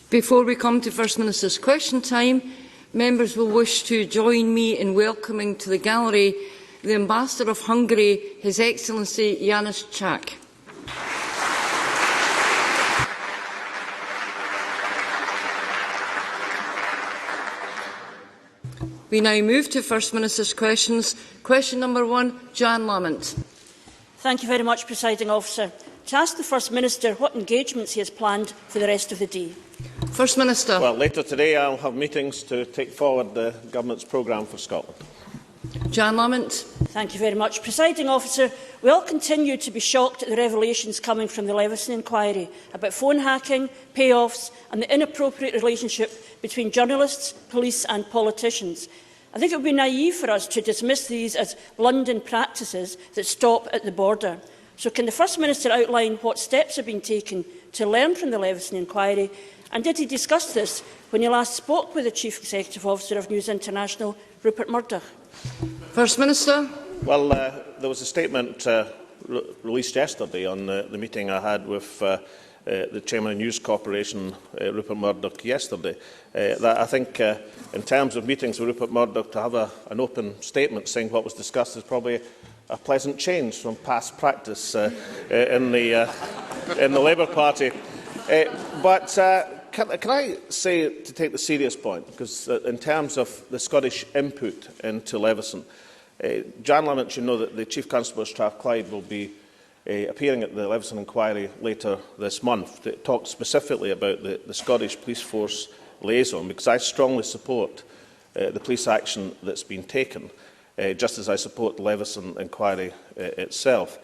Before we come to First Minister's question time, members will wish to join me in welcoming to the gallery the Ambassador of Hungary, His Excellency János Csák. We now move to First Minister's questions. Question number 1, Jan Lamont. Thank you very much, Presiding Officer. To ask the First Minister what engagements he has planned for the rest of the day. First Minister. Well, later today I'll have meetings to take forward the Government's programme for Scotland. Jan Lamont. Thank you very much. Presiding Officer, we all continue to be shocked at the revelations coming from the Leveson inquiry about phone hacking, payoffs and the inappropriate relationship between journalists, police and politicians. I think it would be naive for us to dismiss these as London practices that stop at the border. So can the First Minister outline what steps have been taken to learn from the Leveson inquiry, and did he discuss this when he last spoke with the Chief Executive Officer of News International, Rupert Murdoch? First Minister. Well, there was a statement released yesterday on the meeting I had with the Chairman of News Corporation, Rupert Murdoch, yesterday, that I think in terms of meetings with Rupert Murdoch, to have an open statement saying what was discussed is probably a pleasant change from past practice in the Labour Party. Can I say, to take the serious point, because in terms of the Scottish input into Leveson, Jan Lamont should know that the Chief Constable of Strathclyde will be appearing at the Leveson inquiry later this month to talk specifically about the Scottish Police Force liaison, because I strongly support the police action that's been taken, just as I support the Leveson inquiry itself.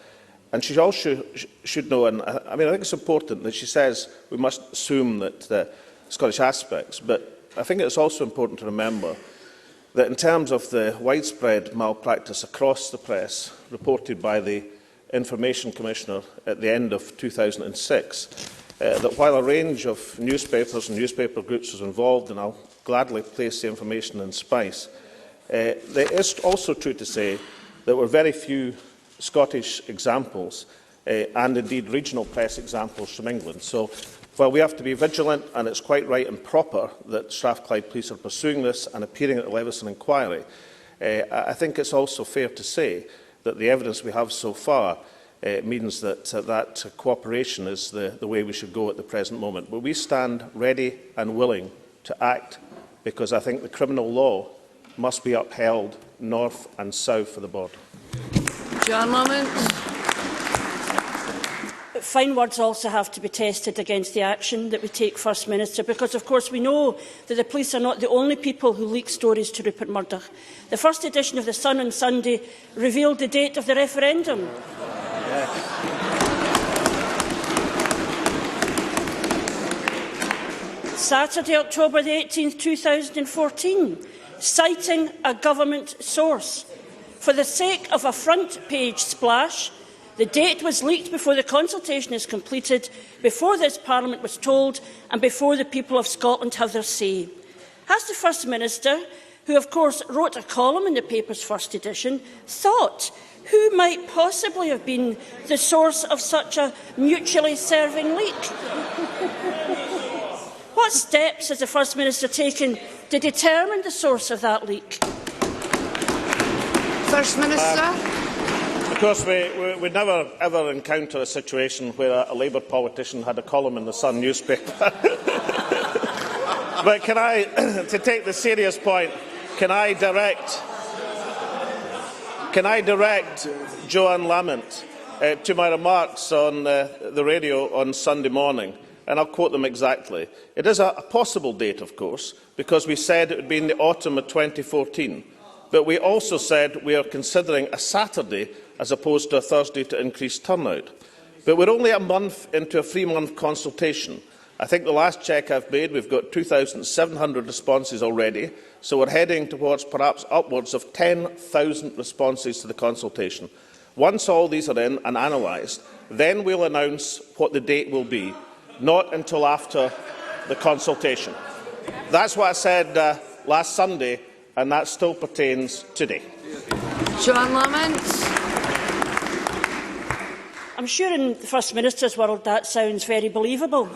And she also should know, and I think it's important that she says we must assume that Scottish aspects, but I think it's also important to remember that in terms of the widespread malpractice across the press reported by the Information Commissioner at the end of 2006, that while a range of newspapers and newspaper groups was involved, and I'll gladly place the information in Spice, it is also true to say there were very few Scottish examples and indeed regional press examples from England. So while we have to be vigilant, and it's quite right and proper that Strathclyde Police are pursuing this and appearing at the Leveson inquiry, I think it's also fair to say that the evidence we have so far means that that cooperation is the way we should go at the present moment. But we stand ready and willing to act, because I think the criminal law must be upheld north and south of the border. Jan Lamont. Fine words also have to be tested against the action that we take, First Minister, because of course we know that the police are not the only people who leak stories to Rupert Murdoch. The first edition of The Sun on Sunday revealed the date of the referendum. Saturday, October the 18th, 2014, citing a government source. For the sake of a front-page splash, the date was leaked before the consultation is completed, before this Parliament was told, and before the people of Scotland have their say. Has the First Minister, who of course wrote a column in the paper's first edition, thought who might possibly have been the source of such a mutually serving leak? What steps has the First Minister taken to determine the source of that leak? First Minister. Of course, we never ever encounter a situation where a Labour politician had a column in the Sun newspaper. But can I, to take the serious point, can I direct Joanne Lamont to my remarks on the radio on Sunday morning, and I'll quote them exactly. It is a possible date, of course, because we said it would be in the autumn of 2014. But we also said we are considering a Saturday as opposed to a Thursday to increase turnout. But we're only a month into a 3-month consultation. I think the last check I've made, we've got 2,700 responses already, so we're heading towards perhaps upwards of 10,000 responses to the consultation. Once all these are in and analysed, then we'll announce what the date will be, not until after the consultation. That's what I said last Sunday, and that still pertains today. Joanne Lamont. I'm sure in the First Minister's world that sounds very believable.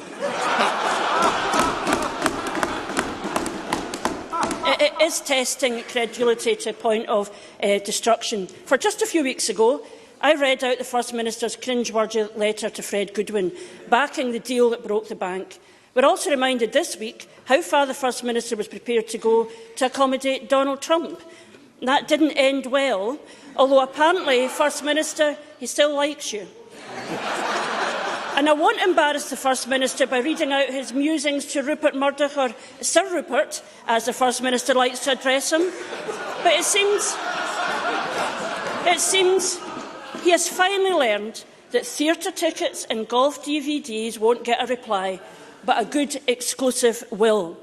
It is testing credulity to a point of destruction. For just a few weeks ago, I read out the First Minister's cringe-worthy letter to Fred Goodwin, backing the deal that broke the bank. We are also reminded this week how far the First Minister was prepared to go to accommodate Donald Trump. That didn't end well, although apparently, First Minister, he still likes you. And I won't embarrass the First Minister by reading out his musings to Rupert Murdoch, or Sir Rupert, as the First Minister likes to address him. But it seems he has finally learned that theatre tickets and golf DVDs won't get a reply, but a good exclusive will.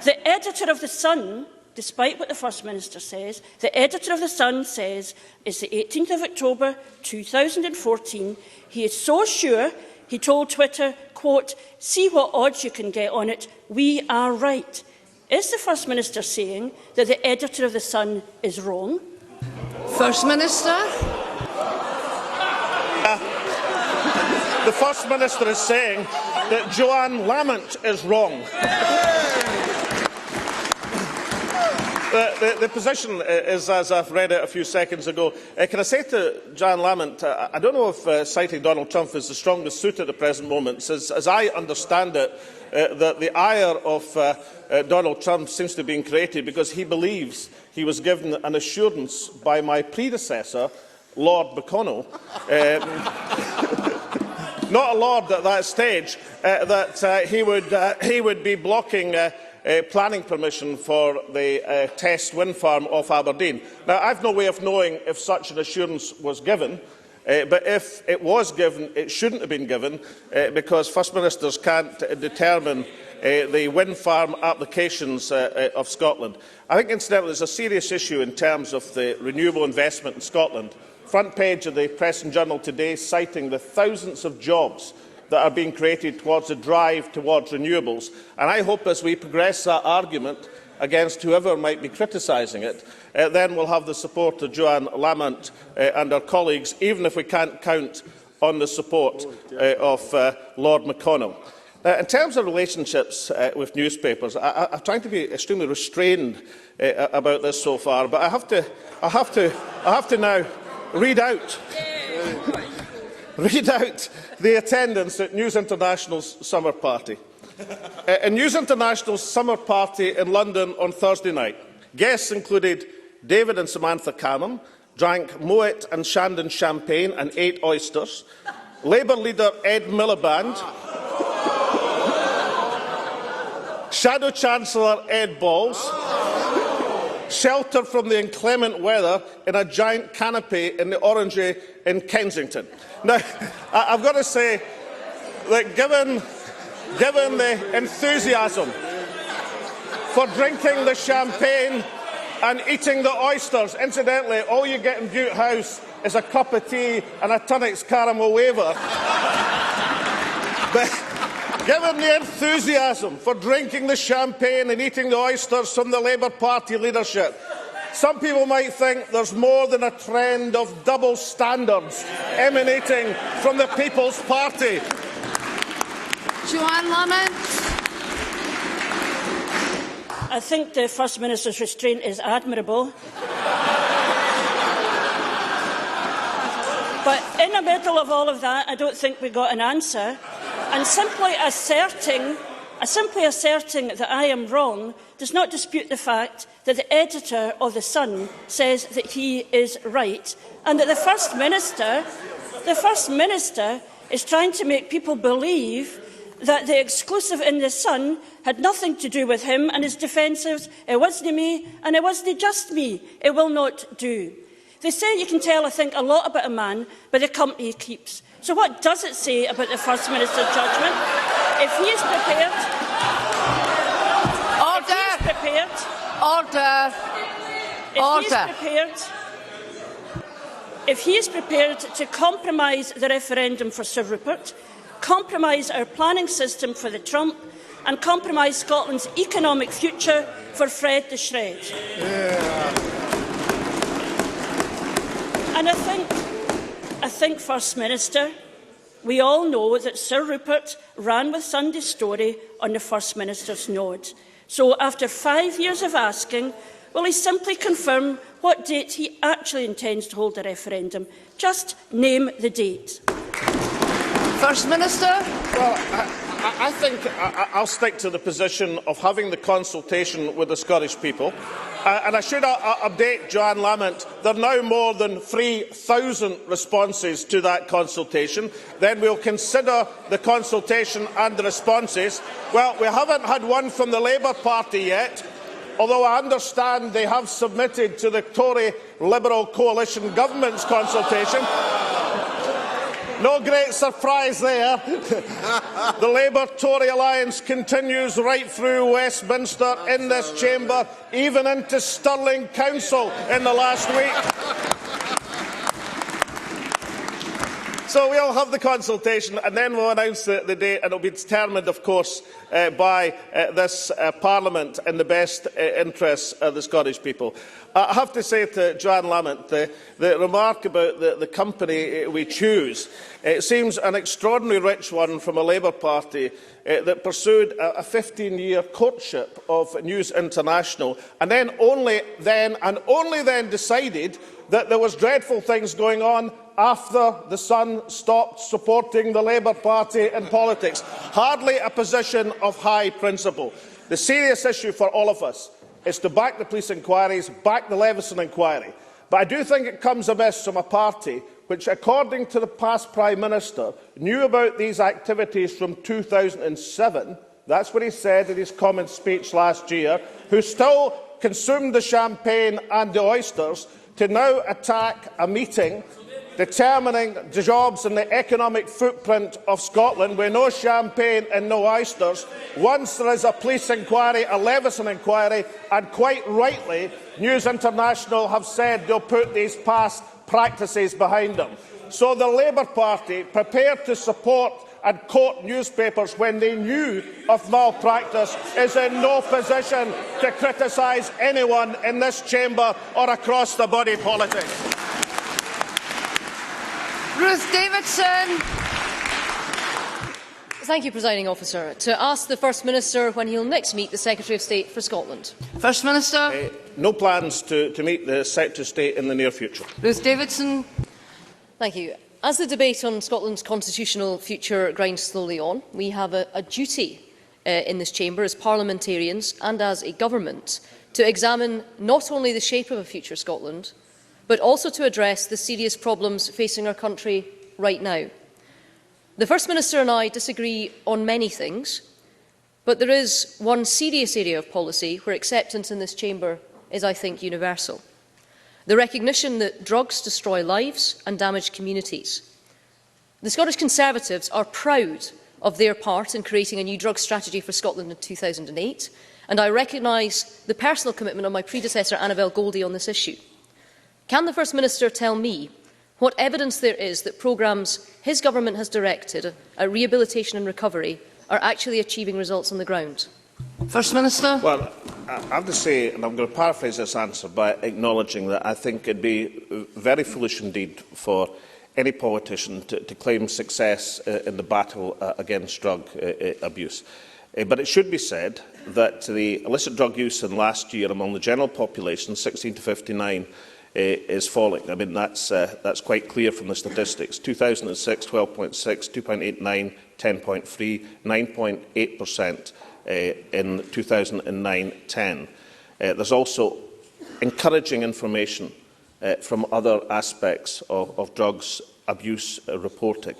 The editor of The Sun, despite what the First Minister says, the editor of The Sun says it's the 18th of October 2014. He is so sure, he told Twitter, quote, "See what odds you can get on it. We are right." Is the First Minister saying that the editor of The Sun is wrong? First Minister. The First Minister is saying that Joanne Lamont is wrong. The position is, as I've read it a few seconds ago. Can I say to Joanne Lamont, I don't know if citing Donald Trump is the strongest suit at the present moment. As I understand it, that the ire of Donald Trump seems to have been created because he believes he was given an assurance by my predecessor, Lord McConnell, not a lord at that stage, that he would be blocking planning permission for the test wind farm off Aberdeen. Now, I have no way of knowing if such an assurance was given, but if it was given, it shouldn't have been given, because First Ministers can't determine the wind farm applications of Scotland. I think, incidentally, there is a serious issue in terms of the renewable investment in Scotland. Front page of the Press and Journal today citing the thousands of jobs that are being created towards the drive towards renewables. And I hope as we progress that argument against whoever might be criticising it, then we'll have the support of Joanne Lamont and her colleagues, even if we can't count on the support of Lord McConnell. In terms of relationships with newspapers, I'm trying to be extremely restrained about this so far, but I have to now read out the attendance at News International's summer party. In News International's summer party in London on Thursday night, guests included David and Samantha Cannon, drank Moet and Shandon champagne and ate oysters, Labour leader Ed Miliband, Shadow Chancellor Ed Balls, sheltered from the inclement weather in a giant canopy in the Orangery in Kensington. Now, I've got to say that given the enthusiasm for drinking the champagne and eating the oysters, incidentally, all you get in Bute House is a cup of tea and a Tunnock's caramel waver. But given the enthusiasm for drinking the champagne and eating the oysters from the Labour Party leadership, some people might think there's more than a trend of double standards emanating from the People's Party. Joanne Lamont. I think the First Minister's restraint is admirable. But in the middle of all of that, I don't think we got an answer. And simply asserting that I am wrong does not dispute the fact that the editor of The Sun says that he is right, and that the First Minister is trying to make people believe that the exclusive in The Sun had nothing to do with him and his defensives. It wasn't me, and it wasn't just me. It will not do. They say you can tell, I think, a lot about a man by the company he keeps. So what does it say about the First Minister's judgment? If he is prepared... If he is prepared to compromise the referendum for Sir Rupert, compromise our planning system for the Trump, and compromise Scotland's economic future for Fred the Shred. Yeah. And I think, First Minister, we all know that Sir Rupert ran with Sunday's story on the First Minister's nod. So, after 5 years of asking, will he simply confirm what date he actually intends to hold a referendum? Just name the date. First Minister. Well, I think I'll stick to the position of having the consultation with the Scottish people. And I should update Joanne Lamont. There are now more than 3,000 responses to that consultation. Then we'll consider the consultation and the responses. Well, we haven't had one from the Labour Party yet, although I understand they have submitted to the Tory Liberal coalition government's consultation. No great surprise there. The Labour-Tory alliance continues right through Westminster, in this chamber, even into Stirling Council in the last week. So we'll have the consultation, and then we'll announce the date, and it will be determined, of course, by this Parliament in the best interests of the Scottish people. I have to say to Joanne Lamont, the remark about the company we choose, it seems an extraordinarily rich one from a Labour Party that pursued a 15-year courtship of News International, and only then decided that there was dreadful things going on after the Sun stopped supporting the Labour Party in politics. Hardly a position of high principle. The serious issue for all of us is to back the police inquiries, back the Leveson inquiry. But I do think it comes amiss from a party which, according to the past Prime Minister, knew about these activities from 2007. That's what he said in his comment speech last year, who still consumed the champagne and the oysters, to now attack a meeting determining the jobs and the economic footprint of Scotland with no champagne and no oysters, once there is a police inquiry, a Leveson inquiry, and quite rightly, News International have said they'll put these past practices behind them. So the Labour Party, prepared to support and quote newspapers when they knew of malpractice, is in no position to criticise anyone in this chamber or across the body politic. Ruth Davidson. Thank you, Presiding Officer. To ask the First Minister when he will next meet the Secretary of State for Scotland. First Minister. No plans to meet the Secretary of State in the near future. Ruth Davidson. Thank you. As the debate on Scotland's constitutional future grinds slowly on, we have a duty in this chamber as parliamentarians and as a government to examine not only the shape of a future Scotland, but also to address the serious problems facing our country right now. The First Minister and I disagree on many things, but there is one serious area of policy where acceptance in this chamber is, I think, universal. The recognition that drugs destroy lives and damage communities. The Scottish Conservatives are proud of their part in creating a new drug strategy for Scotland in 2008, and I recognise the personal commitment of my predecessor Annabel Goldie on this issue. Can the First Minister tell me what evidence there is that programmes his government has directed at rehabilitation and recovery are actually achieving results on the ground? First Minister. Well, I have to say, and I'm going to paraphrase this answer by acknowledging that I think it would be very foolish indeed for any politician to claim success in the battle against drug abuse. But it should be said that the illicit drug use in last year among the general population, 16 to 59, is falling. I mean, that's quite clear from the statistics. 2006, 12.6, 2.89, 10.3, 9.8% in 2009-10. There's also encouraging information from other aspects of drugs abuse reporting.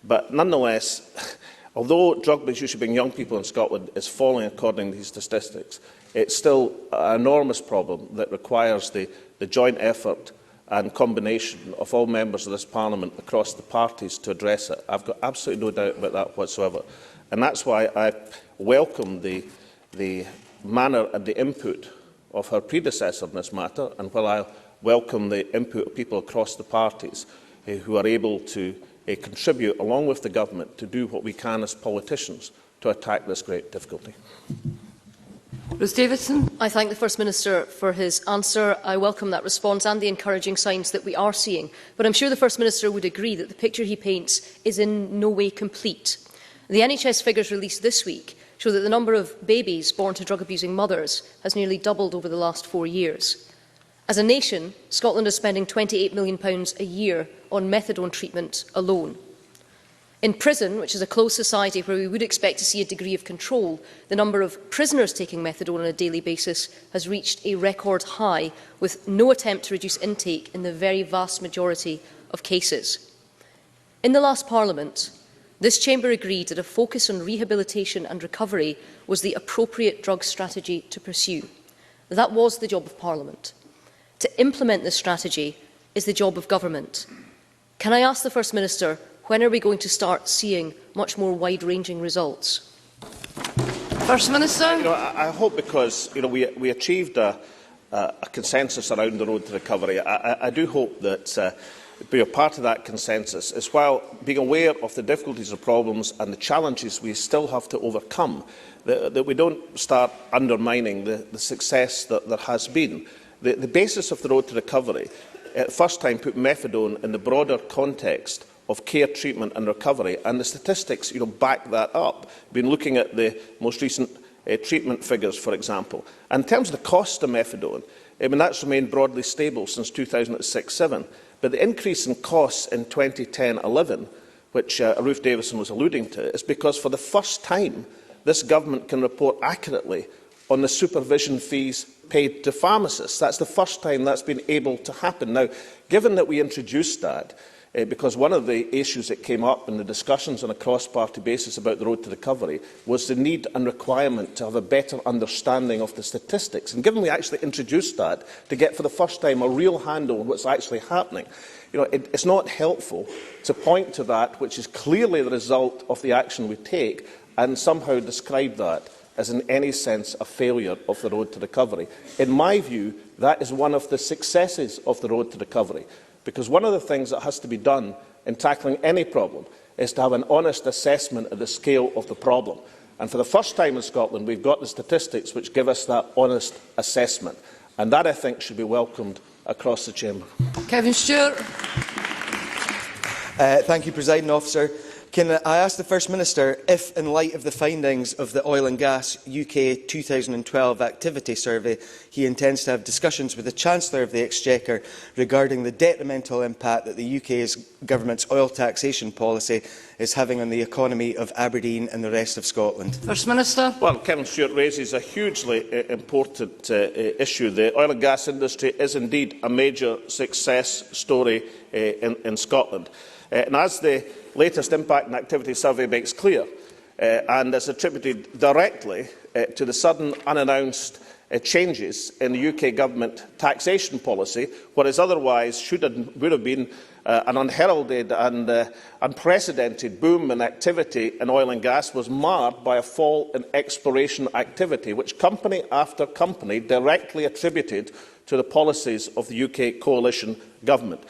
But nonetheless, although drug misuse among young people in Scotland is falling according to these statistics, it's still an enormous problem that requires the joint effort and combination of all members of this Parliament across the parties to address it. I've got absolutely no doubt about that whatsoever. And that's why I welcome the manner and the input of her predecessor in this matter, and while I welcome the input of people across the parties who are able to contribute, along with the government, to do what we can as politicians to attack this great difficulty. Ruth Davidson. I thank the First Minister for his answer. I welcome that response and the encouraging signs that we are seeing. But I'm sure the First Minister would agree that the picture he paints is in no way complete. The NHS figures released this week show that the number of babies born to drug-abusing mothers has nearly doubled over the last 4 years. As a nation, Scotland is spending £28 million a year on methadone treatment alone. In prison, which is a closed society where we would expect to see a degree of control, the number of prisoners taking methadone on a daily basis has reached a record high, with no attempt to reduce intake in the very vast majority of cases. In the last Parliament, this chamber agreed that a focus on rehabilitation and recovery was the appropriate drug strategy to pursue. That was the job of Parliament. To implement this strategy is the job of government. Can I ask the First Minister, when are we going to start seeing much more wide-ranging results? First Minister. I hope, because we achieved a consensus around the road to recovery. I do hope that be a part of that consensus, as well being aware of the difficulties and problems and the challenges we still have to overcome, that we don't start undermining the success that there has been. The basis of the road to recovery, at the first time, put methadone in the broader context of care, treatment and recovery, and the statistics back that up. Been looking at the most recent treatment figures, for example. And in terms of the cost of methadone, that's remained broadly stable since 2006-07. But the increase in costs in 2010-11, which Ruth Davison was alluding to, is because for the first time this government can report accurately on the supervision fees paid to pharmacists. That's the first time that's been able to happen. Now, given that we introduced that, because one of the issues that came up in the discussions on a cross-party basis about the road to recovery was the need and requirement to have a better understanding of the statistics. And given we actually introduced that, to get for the first time a real handle on what's actually happening, it's not helpful to point to that which is clearly the result of the action we take and somehow describe that as in any sense a failure of the road to recovery. In my view, that is one of the successes of the road to recovery. Because one of the things that has to be done in tackling any problem is to have an honest assessment of the scale of the problem. And for the first time in Scotland, we've got the statistics which give us that honest assessment. And that, I think, should be welcomed across the chamber. Kevin Stewart. Thank you, Presiding Officer. Can I ask the First Minister if, in light of the findings of the Oil and Gas UK 2012 Activity Survey, he intends to have discussions with the Chancellor of the Exchequer regarding the detrimental impact that the UK's government's oil taxation policy is having on the economy of Aberdeen and the rest of Scotland? First Minister. Well, Kevin Stewart raises a hugely important issue. The oil and gas industry is indeed a major success story in Scotland. And as the latest Impact and Activity Survey makes clear, and is attributed directly to the sudden unannounced changes in the UK government taxation policy, what is otherwise would have been an unheralded and unprecedented boom in activity in oil and gas was marred by a fall in exploration activity, which company after company directly attributed to the policies of the UK coalition government.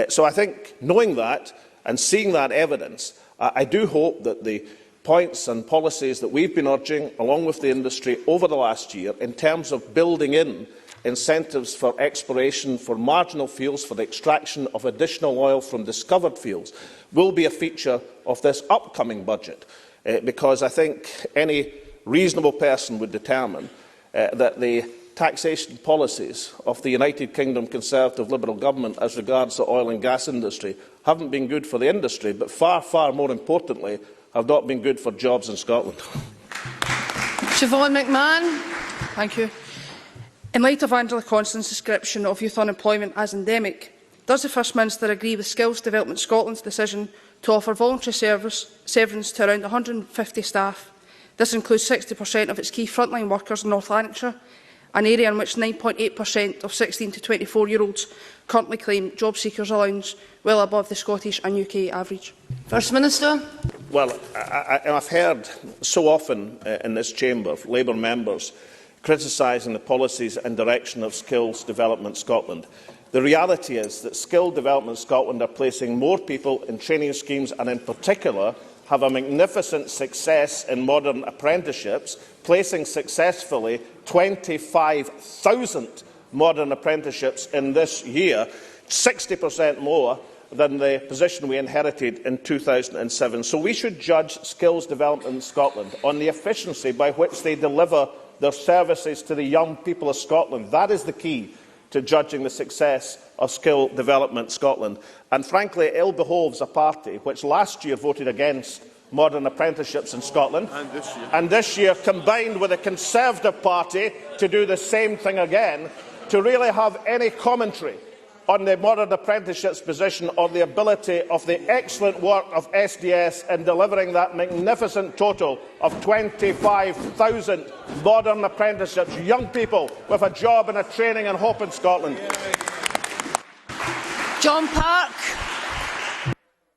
So I think, knowing that and seeing that evidence, I do hope that the points and policies that we've been urging, along with the industry, over the last year, in terms of building in incentives for exploration, for marginal fields, for the extraction of additional oil from discovered fields, will be a feature of this upcoming budget. Because I think any reasonable person would determine that the taxation policies of the United Kingdom Conservative Liberal government as regards the oil and gas industry haven't been good for the industry, but far, far more importantly, have not been good for jobs in Scotland. Siobhan McMahon. Thank you. In light of Angela Constant's description of youth unemployment as endemic, does the First Minister agree with Skills Development Scotland's decision to offer voluntary severance to around 150 staff? This includes 60% of its key frontline workers in North Lanarkshire, an area in which 9.8% of 16 to 24-year-olds currently claim job seekers allowance, well above the Scottish and UK average. First Minister. Well, I've heard so often in this chamber Labour members criticising the policies and direction of Skills Development Scotland. The reality is that Skills Development Scotland are placing more people in training schemes and, in particular, have a magnificent success in modern apprenticeships, placing successfully 25,000 modern apprenticeships in this year, 60% more than the position we inherited in 2007. So we should judge skills development in Scotland on the efficiency by which they deliver their services to the young people of Scotland. That is the key to judging the success of skill development Scotland. And frankly, it ill behoves a party which last year voted against modern apprenticeships in Scotland, and this year combined with a Conservative Party to do the same thing again, to really have any commentary on the modern apprenticeships position or the ability of the excellent work of SDS in delivering that magnificent total of 25,000 modern apprenticeships, young people with a job and a training and hope in Scotland. John Park.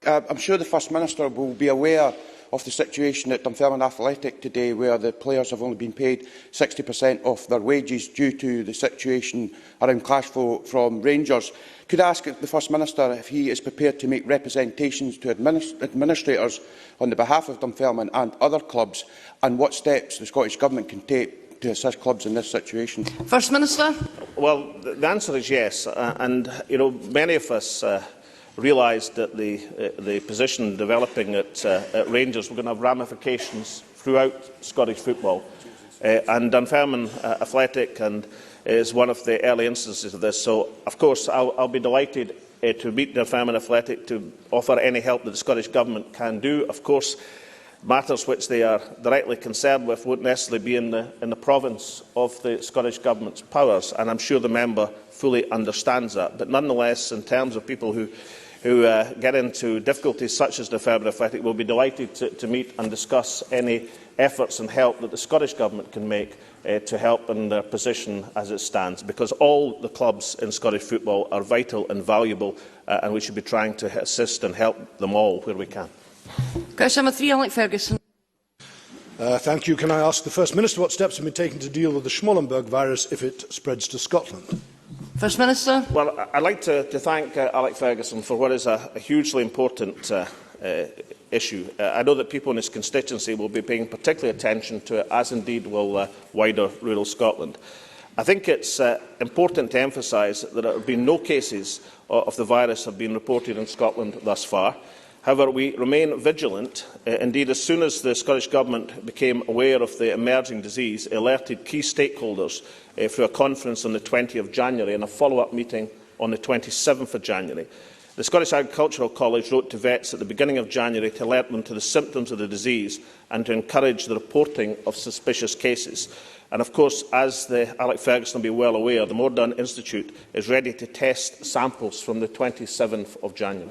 I'm sure the First Minister will be aware of the situation at Dunfermline Athletic today, where the players have only been paid 60% of their wages due to the situation around cash flow from Rangers. Could I ask the First Minister if he is prepared to make representations to administrators on the behalf of Dunfermline and other clubs, and what steps the Scottish Government can take to assist clubs in this situation? First Minister. Well, the answer is yes, and many of us realised that the position developing at Rangers were going to have ramifications throughout Scottish football, and Dunfermline Athletic is one of the early instances of this. So, of course, I'll be delighted to meet Dunfermline Athletic to offer any help that the Scottish Government can do. Of course, matters which they are directly concerned with won't necessarily be in the province of the Scottish Government's powers, and I'm sure the member fully understands that. But nonetheless, in terms of people who get into difficulties such as the Dunfermline Athletic, will be delighted to meet and discuss any efforts and help that the Scottish Government can make to help in their position as it stands, because all the clubs in Scottish football are vital and valuable, and we should be trying to assist and help them all where we can. Question number 3, Alec Ferguson. Thank you. Can I ask the First Minister what steps have been taken to deal with the Schmallenberg virus if it spreads to Scotland? First Minister. Well, I'd like to thank Alec Ferguson for what is a hugely important issue. I know that people in his constituency will be paying particular attention to it, as indeed will wider rural Scotland. I think it's important to emphasise that there have been no cases of the virus have been reported in Scotland thus far. However, we remain vigilant. Indeed, as soon as the Scottish Government became aware of the emerging disease, it alerted key stakeholders through a conference on the 20th of January and a follow-up meeting on the 27th of January. The Scottish Agricultural College wrote to vets at the beginning of January to alert them to the symptoms of the disease and to encourage the reporting of suspicious cases. And of course, as Alec Ferguson will be well aware, the Mordun Institute is ready to test samples from the 27th of January.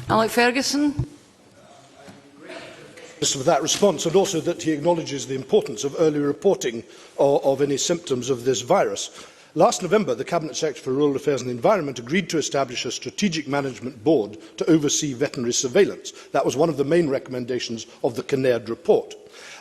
Alec Ferguson. For that response, and also that he acknowledges the importance of early reporting of any symptoms of this virus. Last November, the Cabinet Secretary for Rural Affairs and the Environment agreed to establish a strategic management board to oversee veterinary surveillance. That was one of the main recommendations of the Kinnaird report.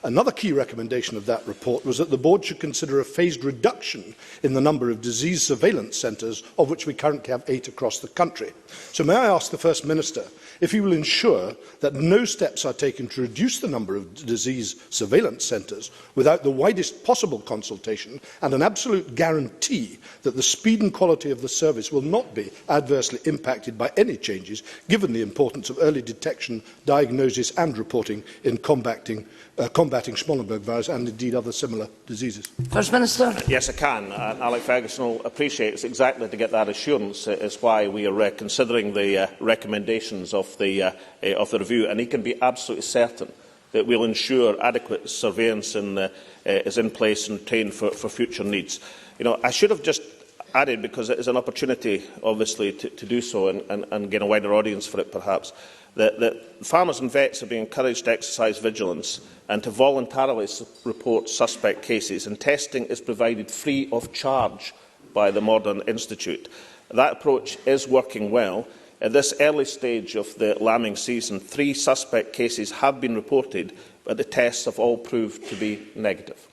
Another key recommendation of that report was that the board should consider a phased reduction in the number of disease surveillance centres, of which we currently have 8 across the country. So may I ask the First Minister if he will ensure that no steps are taken to reduce the number of disease surveillance centres without the widest possible consultation and an absolute guarantee that the speed and quality of the service will not be adversely impacted by any changes, given the importance of early detection, diagnosis and reporting in combating Schmallenberg virus and indeed other similar diseases? First Minister. Yes, I can. Alec Ferguson will appreciate it's exactly to get that assurance is why we are considering the recommendations of the review, and he can be absolutely certain that we'll ensure adequate surveillance is in place and trained for future needs. I should have just added, because it is an opportunity, obviously, to do so and gain a wider audience for it, perhaps, that farmers and vets are being encouraged to exercise vigilance and to voluntarily report suspect cases, and testing is provided free of charge by the Mordun Institute. That approach is working well. At this early stage of the lambing season, 3 suspect cases have been reported, but the tests have all proved to be negative.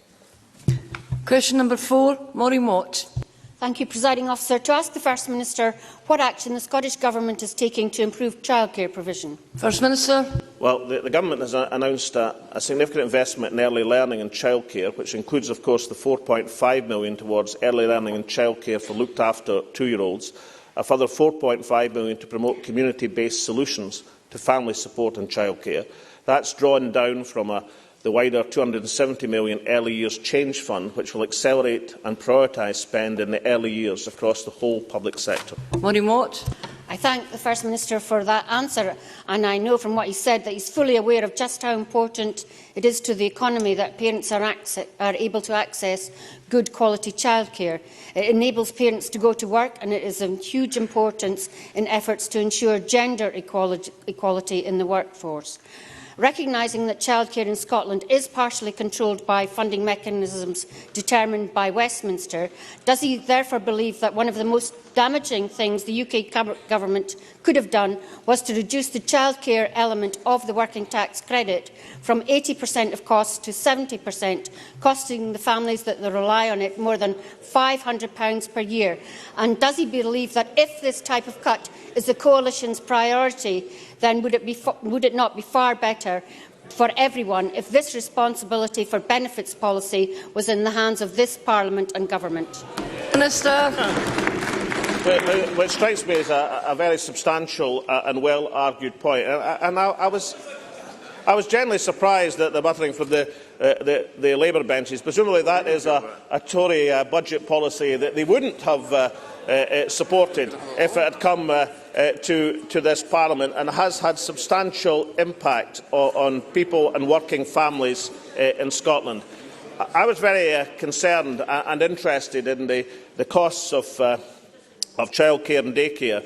Question number 4, Maureen Watt. Thank you, Presiding Officer. To ask the First Minister what action the Scottish Government is taking to improve childcare provision. First Minister. Well, the Government has announced a significant investment in early learning and childcare, which includes, of course, the £4.5 million towards early learning and childcare for looked-after 2-year-olds, a further £4.5 million to promote community-based solutions to family support and childcare. That's drawn down from the wider £270 million Early Years Change Fund, which will accelerate and prioritise spend in the early years across the whole public sector. Maureen Watt. I thank the First Minister for that answer, and I know from what he said that he is fully aware of just how important it is to the economy that parents are able to access good quality childcare. It enables parents to go to work, and it is of huge importance in efforts to ensure gender equality in the workforce. Recognising that childcare in Scotland is partially controlled by funding mechanisms determined by Westminster, does he therefore believe that one of the most damaging things the UK Government could have done was to reduce the childcare element of the working tax credit from 80% of costs to 70%, costing the families that rely on it more than £500 per year? And does he believe that if this type of cut is the Coalition's priority, then would it not be far better for everyone if this responsibility for benefits policy was in the hands of this Parliament and Government? Minister. What strikes me as a very substantial and well-argued point. And I was genuinely surprised at the muttering from the Labour benches. Presumably that is a Tory budget policy that they wouldn't have supported if it had come to this Parliament, and has had substantial impact on people and working families in Scotland. I was very concerned and interested in the costs of childcare and daycare,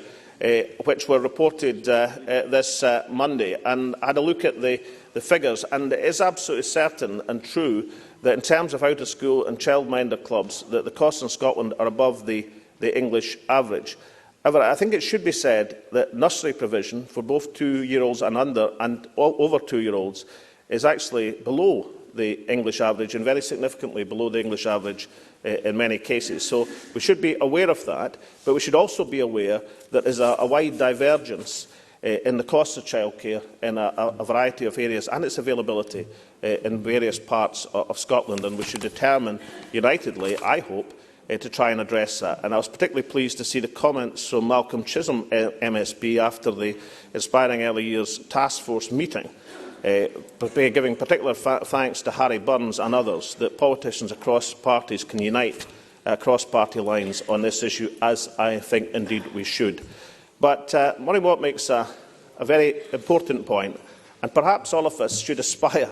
which were reported this Monday, and had a look at the figures, and it is absolutely certain and true that in terms of out-of-school and childminder clubs, that the costs in Scotland are above the English average. However, I think it should be said that nursery provision for both 2-year-olds and under and over 2-year-olds is actually below the English average, and very significantly below the English average in many cases. So we should be aware of that, but we should also be aware that there is a wide divergence in the cost of childcare in a variety of areas and its availability in various parts of Scotland, and we should determine unitedly, I hope, to try and address that. And I was particularly pleased to see the comments from Malcolm Chisholm MSP after the Inspiring Early Years Task Force meeting, giving particular thanks to Harry Burns and others, that politicians across parties can unite across party lines on this issue, as I think indeed we should. But Maureen Watt makes a very important point, and perhaps all of us should aspire,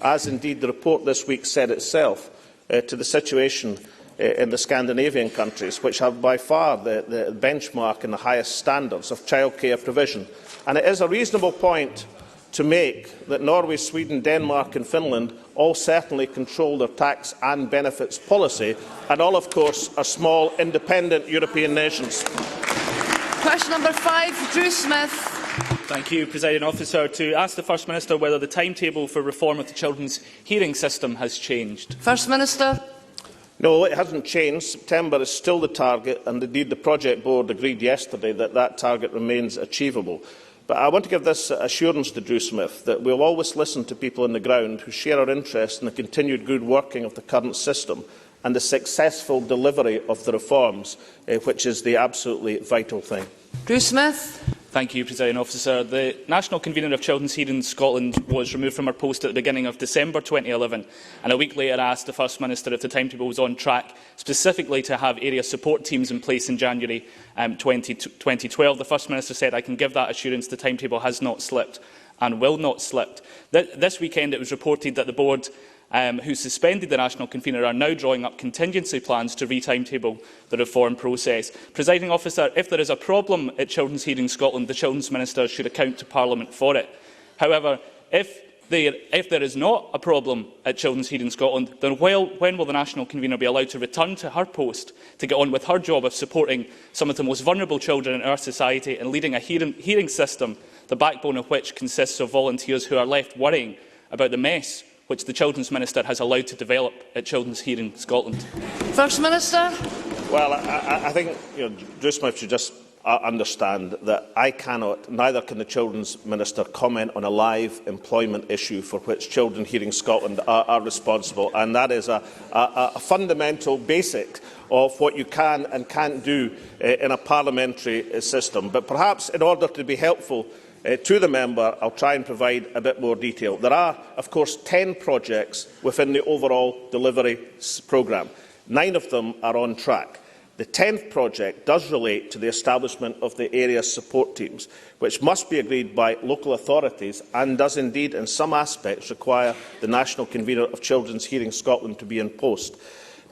as indeed the report this week said itself, to the situation in the Scandinavian countries, which have by far the benchmark and the highest standards of childcare provision. And it is a reasonable point to make that Norway, Sweden, Denmark and Finland all certainly control their tax and benefits policy, and all, of course, are small, independent European nations. Question number 5, Drew Smith. Thank you, Presiding Officer. To ask the First Minister whether the timetable for reform of the children's hearing system has changed. First Minister. No, it hasn't changed. September is still the target, and indeed the Project Board agreed yesterday that that target remains achievable. But I want to give this assurance to Drew Smith that we will always listen to people on the ground who share our interest in the continued good working of the current system and the successful delivery of the reforms, which is the absolutely vital thing. Drew Smith. Thank you, Presiding Officer. The National Convener of Children's Hearing Scotland was removed from her post at the beginning of December 2011, and a week later asked the First Minister if the timetable was on track, specifically to have area support teams in place in January 2012. The First Minister said, "I can give that assurance the timetable has not slipped and will not slip." This weekend it was reported that the board who suspended the National Convener are now drawing up contingency plans to re-timetable the reform process. Presiding Officer, if there is a problem at Children's Hearing Scotland, the Children's Minister should account to Parliament for it. However, if there is not a problem at Children's Hearing Scotland, then when will the National Convener be allowed to return to her post to get on with her job of supporting some of the most vulnerable children in our society and leading a hearing system, the backbone of which consists of volunteers who are left worrying about the mess which the Children's Minister has allowed to develop at Children's Hearing Scotland? First Minister. Well, I think Drew Smith should just understand that I cannot, neither can the Children's Minister, comment on a live employment issue for which Children Hearing Scotland are responsible, and that is a fundamental basic of what you can and can't do in a parliamentary system. But perhaps, in order to be helpful to the member, I'll try and provide a bit more detail. There are, of course, 10 projects within the overall delivery programme. 9 of them are on track. The 10th project does relate to the establishment of the area support teams, which must be agreed by local authorities and does indeed, in some aspects, require the National Convener of Children's Hearing Scotland to be in post.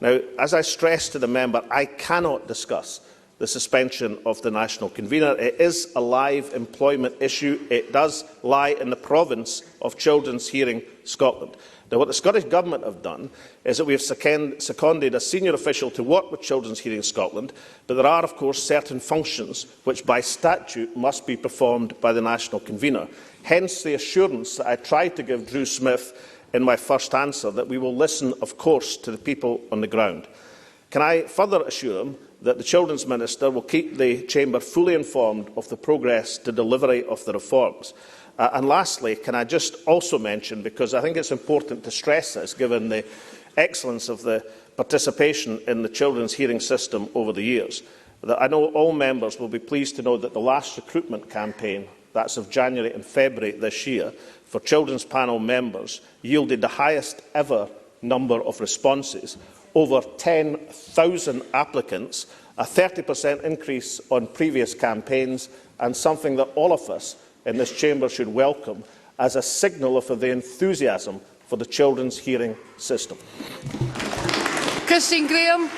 Now, as I stressed to the member, I cannot discuss the suspension of the National Convener. It is a live employment issue. It does lie in the province of Children's Hearing Scotland. Now, what the Scottish Government have done is that we have seconded a senior official to work with Children's Hearing Scotland, but there are, of course, certain functions which by statute must be performed by the National Convener. Hence the assurance that I tried to give Drew Smith in my first answer that we will listen, of course, to the people on the ground. Can I further assure him that the Children's Minister will keep the Chamber fully informed of the progress to delivery of the reforms? And lastly, can I just also mention, because I think it's important to stress this, given the excellence of the participation in the children's hearing system over the years, that I know all members will be pleased to know that the last recruitment campaign, that's of January and February this year, for children's panel members, yielded the highest ever number of responses, over 10,000 applicants, a 30% increase on previous campaigns, and something that all of us in this chamber should welcome as a signal of the enthusiasm for the children's hearing system. Christine Graham.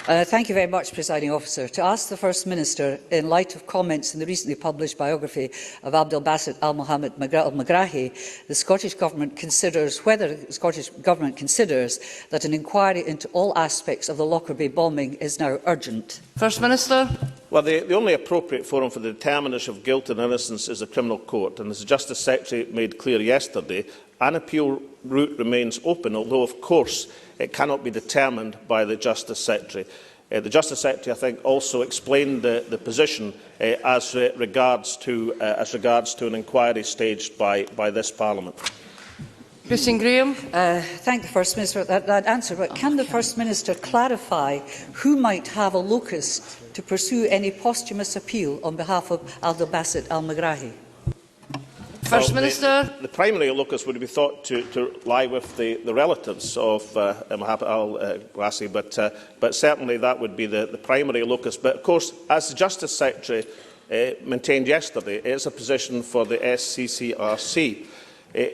Thank you very much, Presiding Officer. To ask the First Minister, in light of comments in the recently published biography of Abdel Basit al-Mohammed al-Megrahi, the Scottish Government considers whether the Scottish Government considers that an inquiry into all aspects of the Lockerbie bombing is now urgent. First Minister. Well, the only appropriate forum for the determination of guilt and innocence is the criminal court, and as the Justice Secretary made clear yesterday, an appeal route remains open, although, of course, it cannot be determined by the Justice Secretary. The Justice Secretary, I think, also explained the position as regards to an inquiry staged by this Parliament. Christine Graham. Thank the First Minister for that answer, but can the First Minister clarify who might have a locus to pursue any posthumous appeal on behalf of Abdel Basit al-Megrahi? First Minister. The primary locus would be thought to lie with the relatives of Mohammed al-Megrahi, but certainly that would be the primary locus. But of course, as the Justice Secretary maintained yesterday, it is a position for the SCCRC.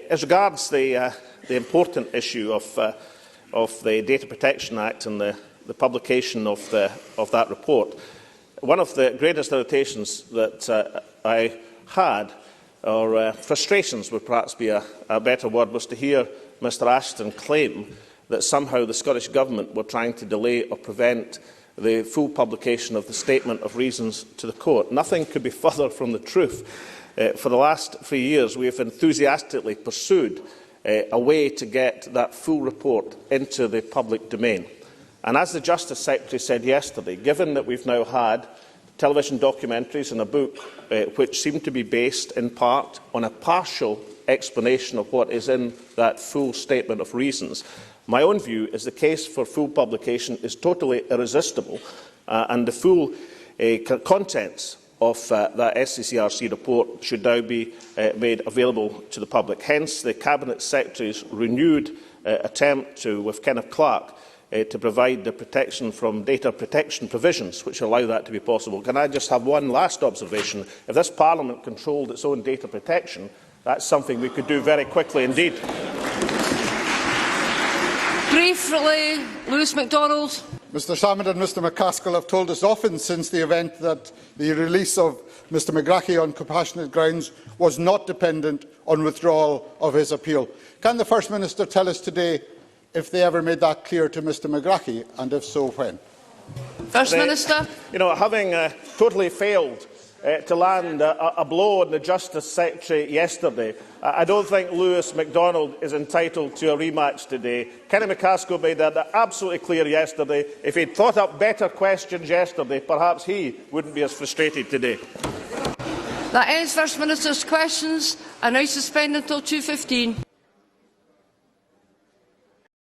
As regards the important issue of the Data Protection Act and the publication of that report, one of the greatest irritations that I had, or frustrations would perhaps be a better word, was to hear Mr Ashton claim that somehow the Scottish Government were trying to delay or prevent the full publication of the Statement of Reasons to the Court. Nothing could be further from the truth. For the last 3 years, we have enthusiastically pursued a way to get that full report into the public domain. And as the Justice Secretary said yesterday, given that we've now had television documentaries and a book which seem to be based in part on a partial explanation of what is in that full Statement of Reasons, my own view is the case for full publication is totally irresistible, and the full contents of that SCCRC report should now be made available to the public. Hence, the Cabinet Secretary's renewed attempt with Kenneth Clarke to provide the protection from data protection provisions which allow that to be possible. Can I just have one last observation? If this Parliament controlled its own data protection, that's something we could do very quickly indeed. Briefly, Lewis MacDonald. Mr Salmond and Mr McCaskill have told us often since the event that the release of Mr Megrahi on compassionate grounds was not dependent on withdrawal of his appeal. Can the First Minister tell us today if they ever made that clear to Mr Megrahi, and if so, when? First Minister. Having totally failed to land a blow on the Justice Secretary yesterday. I don't think Lewis MacDonald is entitled to a rematch today. Kenny McCaskill made that absolutely clear yesterday. If he'd thought up better questions yesterday, perhaps he wouldn't be as frustrated today. That ends First Minister's questions. I now suspend until 2:15.